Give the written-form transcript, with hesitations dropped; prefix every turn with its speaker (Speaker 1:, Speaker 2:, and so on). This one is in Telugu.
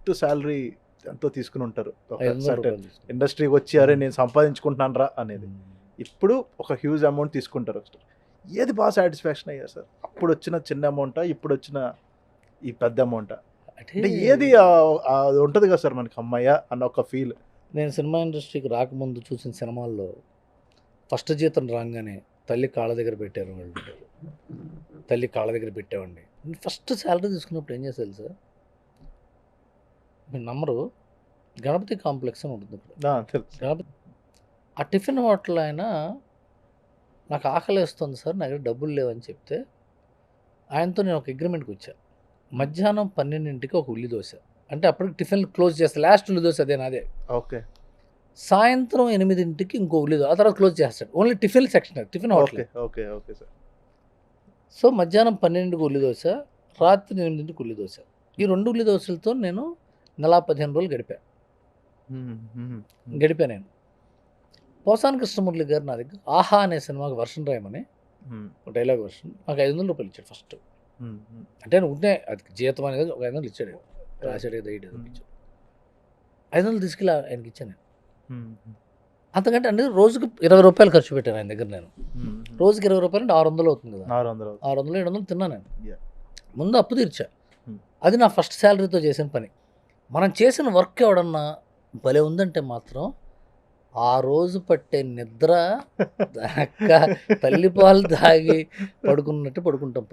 Speaker 1: ఫస్ట్ శాలరీ ఎంతో తీసుకుని ఉంటారు ఒక
Speaker 2: 500
Speaker 1: సర్టెన్
Speaker 2: రూపాయలు తీసుకున్నాను.
Speaker 1: ఇండస్ట్రీకి వచ్చి అరే నేను సంపాదించుకుంటున్నాను రా అనేది. ఇప్పుడు ఒక హ్యూజ్ అమౌంట్ తీసుకుంటారు. ఏది బాగా సాటిస్ఫాక్షన్ అయ్యారు సార్? అప్పుడు వచ్చిన చిన్న అమౌంటా, ఇప్పుడు వచ్చిన ఈ పెద్ద అమౌంటా? అంటే ఏది అది ఉంటుంది కదా సార్ మనకి అమ్మయ్య అన్న ఒక ఫీల్.
Speaker 2: నేను సినిమా ఇండస్ట్రీకి రాకముందు చూసిన సినిమాల్లో ఫస్ట్ జీతం రాగానే తల్లి కాళ్ళ దగ్గర పెట్టారు వాళ్ళు. తల్లి కాళ్ళ దగ్గర పెట్టేవాడిని. ఫస్ట్ శాలరీ తీసుకున్నప్పుడు ఏం చేసేది సార్, మీరు నమ్మరు, గణపతి కాంప్లెక్స్ అని ఉంటుంది ఇక్కడ.
Speaker 1: తెలుసు.
Speaker 2: గణపతి ఆ టిఫిన్ హోటల్ ఆయన నాకు ఆకలేస్తుంది సార్, నా దగ్గర డబ్బులు లేవని చెప్తే ఆయనతో నేను ఒక అగ్రిమెంట్కి వచ్చా. మధ్యాహ్నం 12ంటికి ఒక ఉల్లి దోశ, అంటే అప్పటికి టిఫిన్ క్లోజ్ చేస్తా, లాస్ట్ ఉల్లి దోశ అదే నాదే.
Speaker 1: ఓకే.
Speaker 2: సాయంత్రం 8ంటికి ఇంకో ఉల్లి దోశ, ఆ తర్వాత క్లోజ్ చేస్తాడు. Only tiffin section, tiffin hotel.
Speaker 1: Okay okay okay sir.
Speaker 2: So మధ్యాహ్నం 12ంటికి ఉల్లి దోశ, రాత్రి 8ంటికి ఉల్లి దోశ. ఈ 2 ఉల్లి దోశలతో నేను నెల 15 రోజులు గడిపా నేను. పోసాని కృష్ణమురళి గారు నా దగ్గర ఆహా అనే సినిమాకి వర్షన్ రాయమని ఒక డైలాగ్ వర్షన్ నాకు 500 రూపాయలు ఇచ్చాడు ఫస్ట్. అంటే ఉంటే అది జీతం అనేది ఒక 500 ఇచ్చాడు, రాశాడు కదా ఇచ్చాడు. 500 తీసుకెళ్ళి ఆయనకి ఇచ్చాను నేను. అంతకంటే అంటే రోజుకి 20 రూపాయలు ఖర్చు పెట్టాను ఆయన దగ్గర నేను. రోజుకి 20 రూపాయలు అంటే 600 అవుతుంది కదా, 600 700 తిన్నాను నేను. ముందు అప్పు తీర్చా. అది నా ఫస్ట్ శాలరీతో చేసిన పని. మనం చేసిన వర్క్ ఎవడన్నా భలే ఉందంటే మాత్రం ఆ రోజు పట్టే నిద్ర తల్లిపాలు తాగి పడుకున్నట్టు పడుకుంటాం